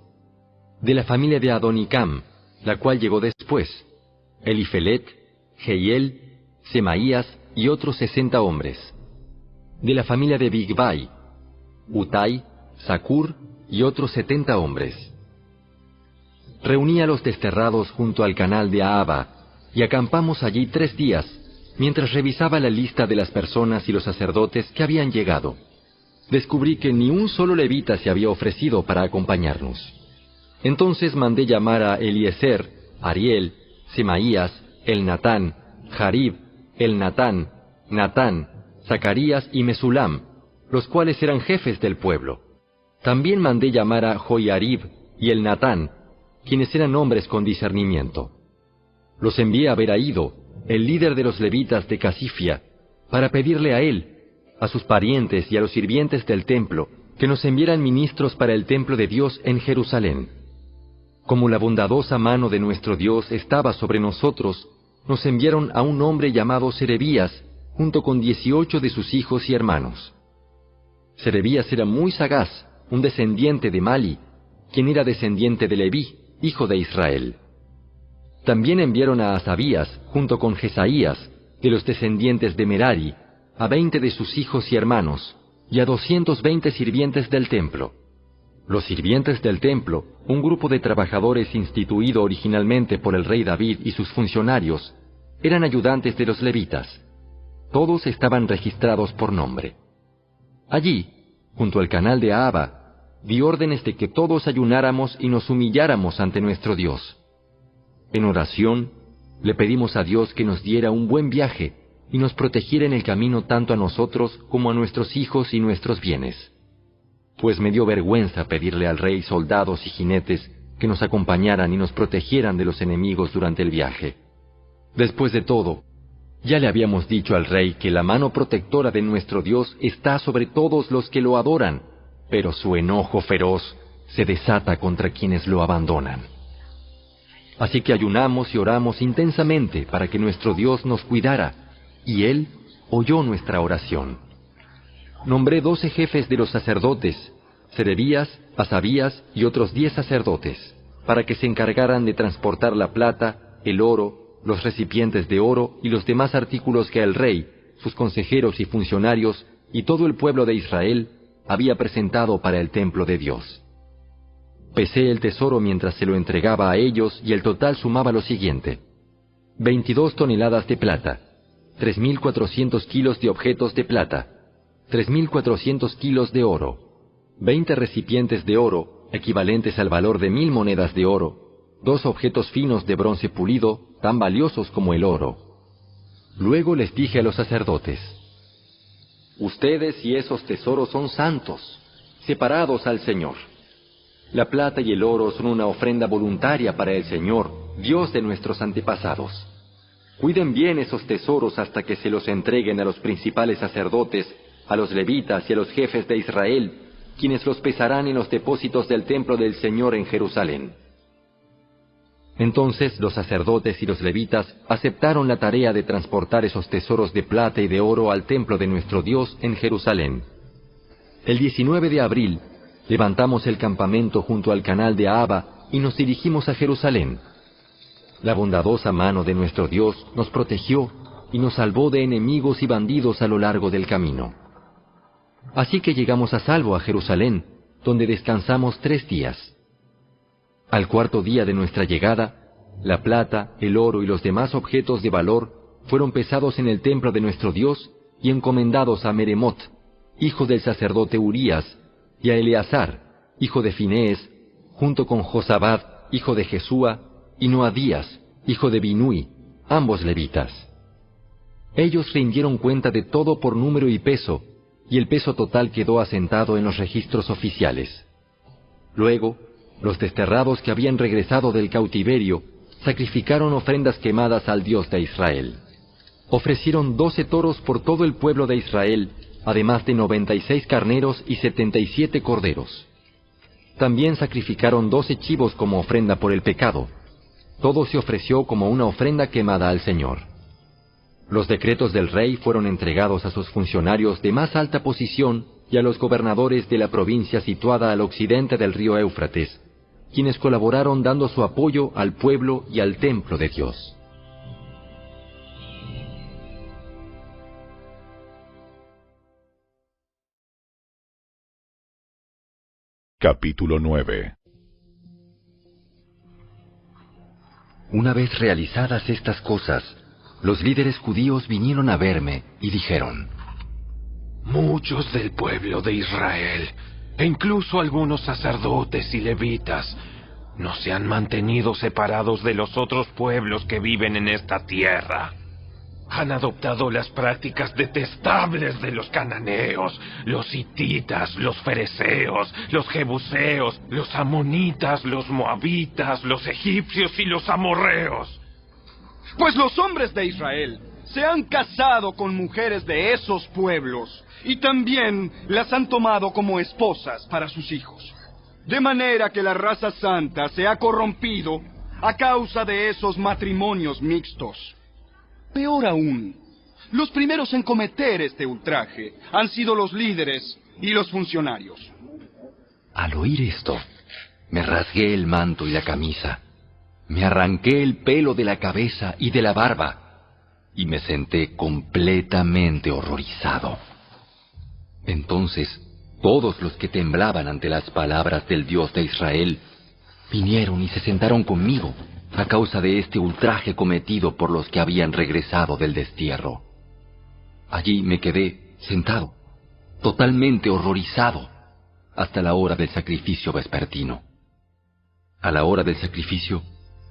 De la familia de Adonicam, la cual llegó después, Elifelet, Jehiel, Semaías, y otros 60 hombres. De la familia de Bigvai, Utai, Zacur, y otros 70 hombres. Reuní a los desterrados junto al canal de Ahava, y acampamos allí 3 días, mientras revisaba la lista de las personas y los sacerdotes que habían llegado. Descubrí que ni un solo levita se había ofrecido para acompañarnos. Entonces mandé llamar a Eliezer, Ariel, Semaías, Elnatán, Jarib, Elnatán, Natán, Zacarías y Mesulam, los cuales eran jefes del pueblo. También mandé llamar a Joiarib y Elnatán, quienes eran hombres con discernimiento. Los envié a Beraído, el líder de los levitas de Casifia, para pedirle a él, a sus parientes y a los sirvientes del templo, que nos enviaran ministros para el templo de Dios en Jerusalén. Como la bondadosa mano de nuestro Dios estaba sobre nosotros, nos enviaron a un hombre llamado Serebías, junto con 18 de sus hijos y hermanos. Serebías era muy sagaz, un descendiente de Mali, quien era descendiente de Leví, hijo de Israel. También enviaron a Asabías, junto con Jesaías, de los descendientes de Merari, a 20 de sus hijos y hermanos, y a 220 sirvientes del templo. Los sirvientes del templo, un grupo de trabajadores instituido originalmente por el rey David y sus funcionarios, eran ayudantes de los levitas. Todos estaban registrados por nombre. Allí, junto al canal de Ahava, di órdenes de que todos ayunáramos y nos humilláramos ante nuestro Dios. En oración, le pedimos a Dios que nos diera un buen viaje y nos protegiera en el camino tanto a nosotros como a nuestros hijos y nuestros bienes. Pues me dio vergüenza pedirle al rey soldados y jinetes que nos acompañaran y nos protegieran de los enemigos durante el viaje. Después de todo, ya le habíamos dicho al rey que la mano protectora de nuestro Dios está sobre todos los que lo adoran, pero su enojo feroz se desata contra quienes lo abandonan. Así que ayunamos y oramos intensamente para que nuestro Dios nos cuidara, y Él oyó nuestra oración. Nombré 12 jefes de los sacerdotes, Serebías, Asabías y otros 10 sacerdotes, para que se encargaran de transportar la plata, el oro, los recipientes de oro y los demás artículos que el rey, sus consejeros y funcionarios y todo el pueblo de Israel había presentado para el templo de Dios. Pesé el tesoro mientras se lo entregaba a ellos y el total sumaba lo siguiente: 22 toneladas de plata, 3.400 kilos de objetos de plata, 3.400 kilos de oro, 20 recipientes de oro, equivalentes al valor de 1.000 monedas de oro, 2 objetos finos de bronce pulido, tan valiosos como el oro. Luego les dije a los sacerdotes: ustedes y esos tesoros son santos, separados al Señor. La plata y el oro son una ofrenda voluntaria para el Señor, Dios de nuestros antepasados. Cuiden bien esos tesoros hasta que se los entreguen a los principales sacerdotes, a los levitas y a los jefes de Israel, quienes los pesarán en los depósitos del templo del Señor en Jerusalén. Entonces los sacerdotes y los levitas aceptaron la tarea de transportar esos tesoros de plata y de oro al templo de nuestro Dios en Jerusalén. El 19 de abril, levantamos el campamento junto al canal de Ahava y nos dirigimos a Jerusalén. La bondadosa mano de nuestro Dios nos protegió y nos salvó de enemigos y bandidos a lo largo del camino. Así que llegamos a salvo a Jerusalén, donde descansamos 3 días. Al 4.º día de nuestra llegada, la plata, el oro y los demás objetos de valor fueron pesados en el templo de nuestro Dios y encomendados a Meremot, hijo del sacerdote Urías, y a Eleazar, hijo de Finees, junto con Josabad, hijo de Jesúa, y Noadías, hijo de Binui, ambos levitas. Ellos rindieron cuenta de todo por número y peso, y el peso total quedó asentado en los registros oficiales. Luego, los desterrados que habían regresado del cautiverio sacrificaron ofrendas quemadas al Dios de Israel. Ofrecieron 12 toros por todo el pueblo de Israel, además de 96 carneros y 77 corderos. También sacrificaron 12 chivos como ofrenda por el pecado. Todo se ofreció como una ofrenda quemada al Señor. Los decretos del rey fueron entregados a sus funcionarios de más alta posición y a los gobernadores de la provincia situada al occidente del río Éufrates, quienes colaboraron dando su apoyo al pueblo y al templo de Dios. Capítulo 9. Una vez realizadas estas cosas, los líderes judíos vinieron a verme y dijeron: Muchos del pueblo de Israel, e incluso algunos sacerdotes y levitas, no se han mantenido separados de los otros pueblos que viven en esta tierra. Han adoptado las prácticas detestables de los cananeos, los hititas, los fereceos, los jebuseos, los amonitas, los moabitas, los egipcios y los amorreos. Pues los hombres de Israel se han casado con mujeres de esos pueblos y también las han tomado como esposas para sus hijos. De manera que la raza santa se ha corrompido a causa de esos matrimonios mixtos. Peor aún, los primeros en cometer este ultraje han sido los líderes y los funcionarios. Al oír esto, me rasgué el manto y la camisa, me arranqué el pelo de la cabeza y de la barba, y me senté completamente horrorizado. Entonces, todos los que temblaban ante las palabras del Dios de Israel vinieron y se sentaron conmigo a causa de este ultraje cometido por los que habían regresado del destierro. Allí me quedé sentado, totalmente horrorizado, hasta la hora del sacrificio vespertino. A la hora del sacrificio,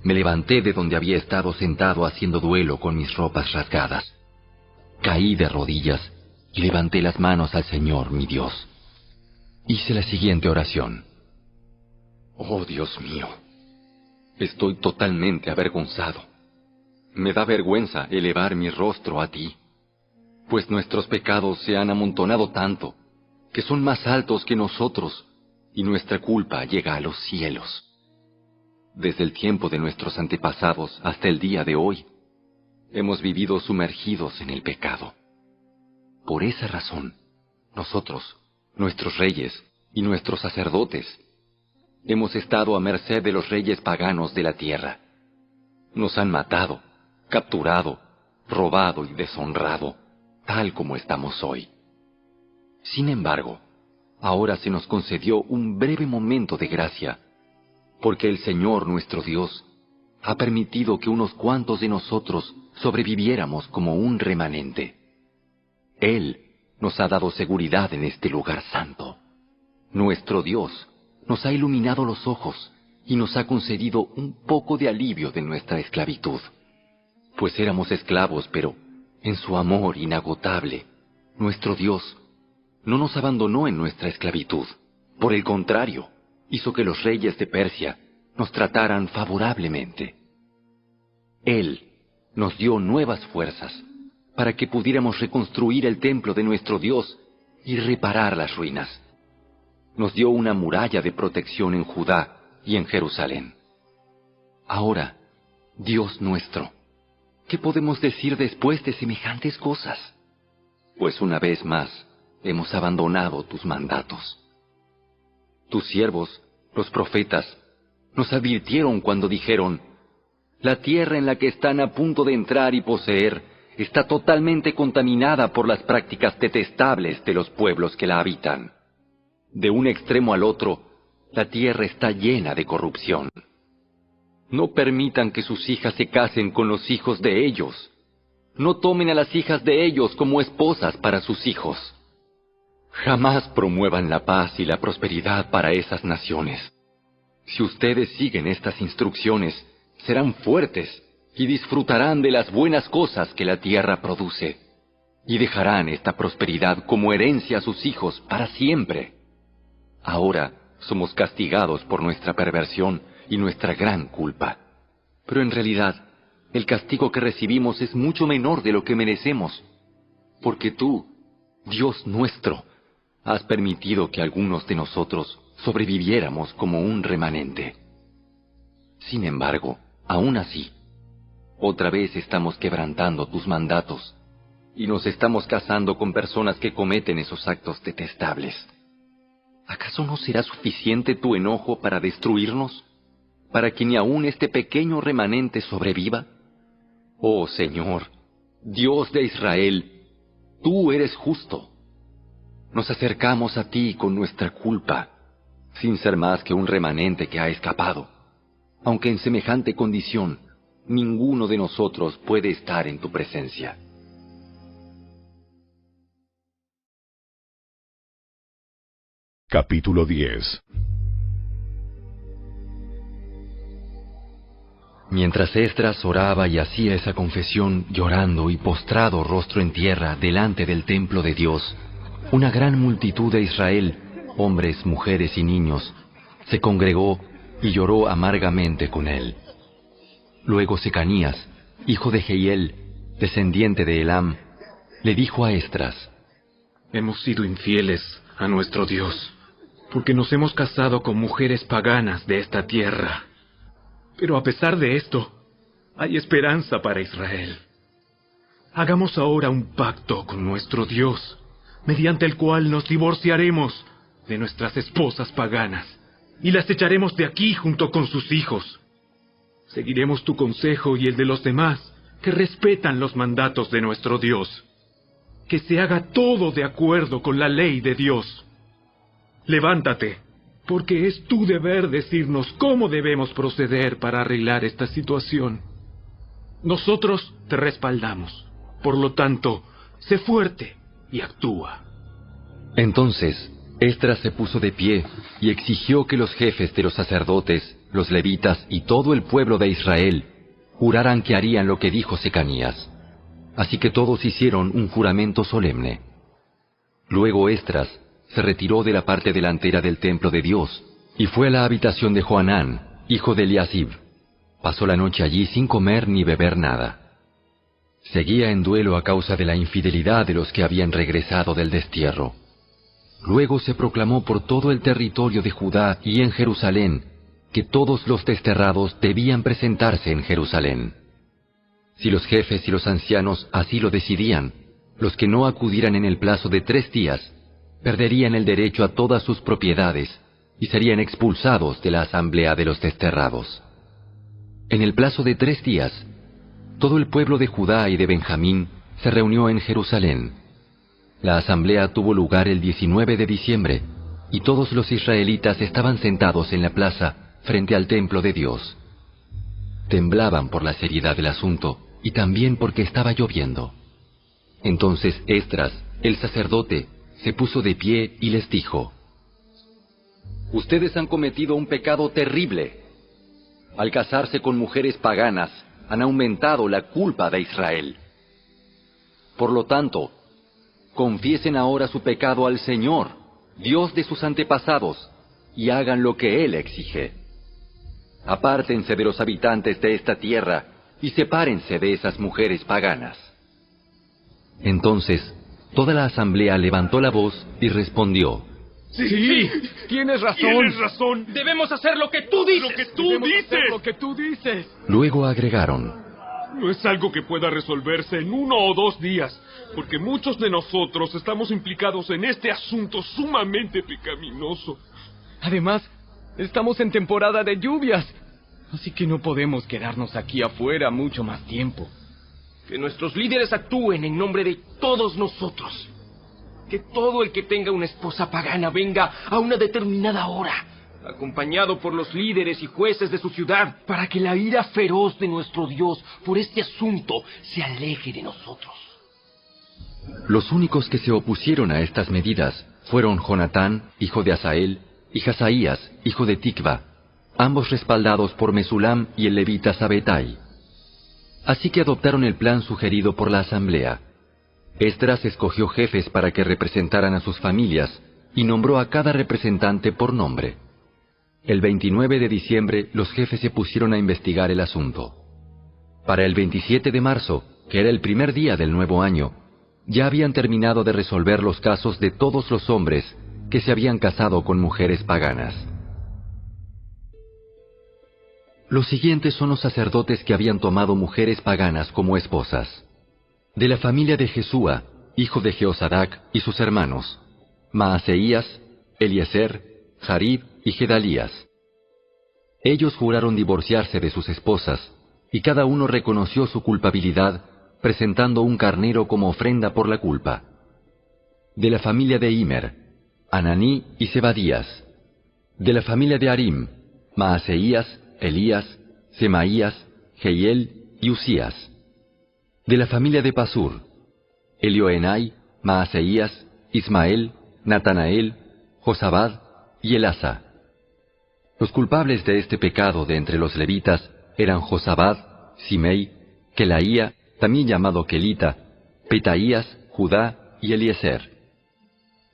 me levanté de donde había estado sentado haciendo duelo con mis ropas rasgadas. Caí de rodillas y levanté las manos al Señor, mi Dios. Hice la siguiente oración: Oh Dios mío, estoy totalmente avergonzado. Me da vergüenza elevar mi rostro a ti, pues nuestros pecados se han amontonado tanto que son más altos que nosotros, y nuestra culpa llega a los cielos. Desde el tiempo de nuestros antepasados hasta el día de hoy, hemos vivido sumergidos en el pecado. Por esa razón, nosotros, nuestros reyes y nuestros sacerdotes, hemos estado a merced de los reyes paganos de la tierra. Nos han matado, capturado, robado y deshonrado, tal como estamos hoy. Sin embargo, ahora se nos concedió un breve momento de gracia, porque el Señor nuestro Dios ha permitido que unos cuantos de nosotros sobreviviéramos como un remanente. Él nos ha dado seguridad en este lugar santo. Nuestro Dios nos ha iluminado los ojos y nos ha concedido un poco de alivio de nuestra esclavitud. Pues éramos esclavos, pero en su amor inagotable, nuestro Dios no nos abandonó en nuestra esclavitud. Por el contrario, hizo que los reyes de Persia nos trataran favorablemente. Él nos dio nuevas fuerzas para que pudiéramos reconstruir el templo de nuestro Dios y reparar las ruinas. Nos dio una muralla de protección en Judá y en Jerusalén. Ahora, Dios nuestro, ¿qué podemos decir después de semejantes cosas? Pues una vez más hemos abandonado tus mandatos. Tus siervos, los profetas, nos advirtieron cuando dijeron: la tierra en la que están a punto de entrar y poseer está totalmente contaminada por las prácticas detestables de los pueblos que la habitan. De un extremo al otro, la tierra está llena de corrupción. No permitan que sus hijas se casen con los hijos de ellos. No tomen a las hijas de ellos como esposas para sus hijos. Jamás promuevan la paz y la prosperidad para esas naciones. Si ustedes siguen estas instrucciones, serán fuertes y disfrutarán de las buenas cosas que la tierra produce, y dejarán esta prosperidad como herencia a sus hijos para siempre. Ahora somos castigados por nuestra perversión y nuestra gran culpa. Pero en realidad, el castigo que recibimos es mucho menor de lo que merecemos, porque tú, Dios nuestro, has permitido que algunos de nosotros sobreviviéramos como un remanente. Sin embargo, aún así, otra vez estamos quebrantando tus mandatos y nos estamos casando con personas que cometen esos actos detestables. ¿Acaso no será suficiente tu enojo para destruirnos? ¿Para que ni aún este pequeño remanente sobreviva? Oh Señor, Dios de Israel, tú eres justo. Nos acercamos a ti con nuestra culpa, sin ser más que un remanente que ha escapado. Aunque en semejante condición, ninguno de nosotros puede estar en tu presencia. Capítulo 10. Mientras Esdras oraba y hacía esa confesión llorando y postrado rostro en tierra delante del templo de Dios, una gran multitud de Israel, hombres, mujeres y niños, se congregó y lloró amargamente con él. Luego Secanías, hijo de Jehiel, descendiente de Elam, le dijo a Esdras: Hemos sido infieles a nuestro Dios, porque nos hemos casado con mujeres paganas de esta tierra. Pero a pesar de esto, hay esperanza para Israel. Hagamos ahora un pacto con nuestro Dios, mediante el cual nos divorciaremos de nuestras esposas paganas y las echaremos de aquí junto con sus hijos. Seguiremos tu consejo y el de los demás, que respetan los mandatos de nuestro Dios. Que se haga todo de acuerdo con la ley de Dios. Levántate, porque es tu deber decirnos cómo debemos proceder para arreglar esta situación. Nosotros te respaldamos. Por lo tanto, sé fuerte y actúa. Entonces, Esdras se puso de pie y exigió que los jefes de los sacerdotes, los levitas y todo el pueblo de Israel juraran que harían lo que dijo Secanías. Así que todos hicieron un juramento solemne. Luego Esdras se retiró de la parte delantera del templo de Dios y fue a la habitación de Johanán, hijo de Eliasib. Pasó la noche allí sin comer ni beber nada. Seguía en duelo a causa de la infidelidad de los que habían regresado del destierro. Luego se proclamó por todo el territorio de Judá y en Jerusalén que todos los desterrados debían presentarse en Jerusalén. Si los jefes y los ancianos así lo decidían, los que no acudieran en el plazo de 3 días perderían el derecho a todas sus propiedades y serían expulsados de la asamblea de los desterrados. En el plazo de 3 días, todo el pueblo de Judá y de Benjamín se reunió en Jerusalén. La asamblea tuvo lugar el 19 de diciembre, y todos los israelitas estaban sentados en la plaza frente al templo de Dios. Temblaban por la seriedad del asunto, y también porque estaba lloviendo. Entonces Esdras, el sacerdote, se puso de pie y les dijo: Ustedes han cometido un pecado terrible. Al casarse con mujeres paganas, han aumentado la culpa de Israel. Por lo tanto, confiesen ahora su pecado al Señor, Dios de sus antepasados, y hagan lo que Él exige. Apártense de los habitantes de esta tierra y sepárense de esas mujeres paganas. Entonces, toda la asamblea levantó la voz y respondió: Sí, tienes razón. Tienes razón. Debemos hacer lo que tú dices. Lo que tú dices. Luego agregaron: No es algo que pueda resolverse en 1 o 2 días, porque muchos de nosotros estamos implicados en este asunto sumamente pecaminoso. Además, estamos en temporada de lluvias, así que no podemos quedarnos aquí afuera mucho más tiempo. Que nuestros líderes actúen en nombre de todos nosotros. Que todo el que tenga una esposa pagana venga a una determinada hora acompañado por los líderes y jueces de su ciudad, para que la ira feroz de nuestro Dios por este asunto se aleje de nosotros. Los únicos que se opusieron a estas medidas fueron Jonatán, hijo de Asael, y Hazaías, hijo de Tikva, ambos respaldados por Mesulam y el levita Sabetai. Así que adoptaron el plan sugerido por la asamblea. Esdras escogió jefes para que representaran a sus familias y nombró a cada representante por nombre. El 29 de diciembre los jefes se pusieron a investigar el asunto. Para el 27 de marzo, que era el primer día del nuevo año, ya habían terminado de resolver los casos de todos los hombres que se habían casado con mujeres paganas. Los siguientes son los sacerdotes que habían tomado mujeres paganas como esposas. De la familia de Jesúa, hijo de Jeosadac, y sus hermanos, Maaseías, Eliezer, Jarib y Gedalías. Ellos juraron divorciarse de sus esposas, y cada uno reconoció su culpabilidad, presentando un carnero como ofrenda por la culpa. De la familia de Imer, Ananí y Zebadías. De la familia de Arim, Maaseías, Elías, Semaías, Jehiel y Usías. De la familia de Pasur, Elioenai, Maaseías, Ismael, Natanael, Josabad y Elasa. Los culpables de este pecado de entre los levitas eran Josabad, Simei, Kelaía, también llamado Kelita, Petaías, Judá y Eliezer.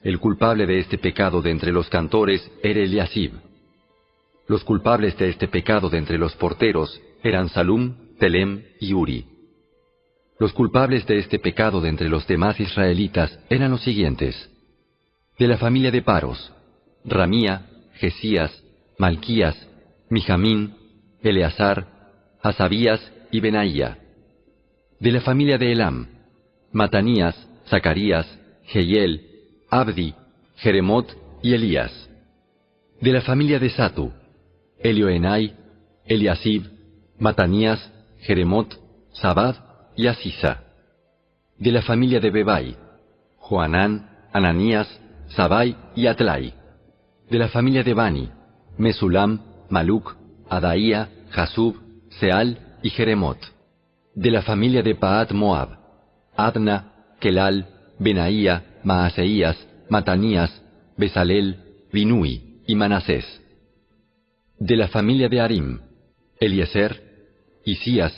El culpable de este pecado de entre los cantores era Eliasib. Los culpables de este pecado de entre los porteros eran Salum, Telem y Uri. Los culpables de este pecado de entre los demás israelitas eran los siguientes. De la familia de Paros, Ramía, Jesías, Malquías, Mijamín, Eleazar, Hasabías y Benaía. De la familia de Elam, Matanías, Zacarías, Jehiel, Abdi, Jeremot y Elías. De la familia de Satu, Elioenai, Eliasib, Matanías, Jeremot, Sabad y Asisa. De la familia de Bebai, Joanán, Ananías, Sabai y Atlai. De la familia de Bani, Mesulam, Maluc, Adaía, Jasub, Seal y Jeremot. De la familia de Paat Moab, Adna, Kelal, Benaía, Maaseías, Matanías, Besalel, Binui y Manasés. De la familia de Arim, Eliezer, Isías,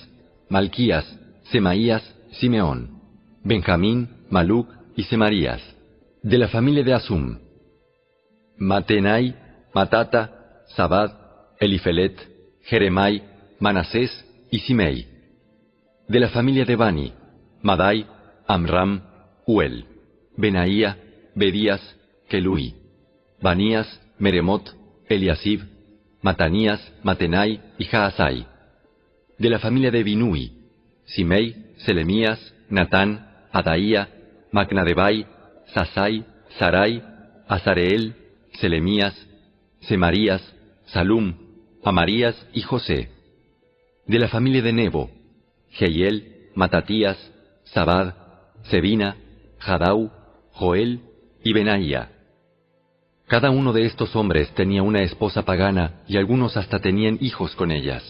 Malquías, Semaías, Simeón, Benjamín, Maluc y Semarías. De la familia de Asum, Matenai, Matata, Sabad, Elifelet, Jeremai, Manasés y Simei. De la familia de Bani, Madai, Amram, Uel, Benaía, Bedías, Kelui, Banías, Meremot, Eliasib, Matanías, Matenai y Jaasai. De la familia de Binui, Simei, Selemías, Natán, Adaía, Macnadebai, Sasai, Sarai, Azareel, Selemías, Semarías, Salum, Amarías y José. De la familia de Nebo, Jehiel, Matatías, Sabad, Sebina, Jadau, Joel y Benaía. Cada uno de estos hombres tenía una esposa pagana y algunos hasta tenían hijos con ellas.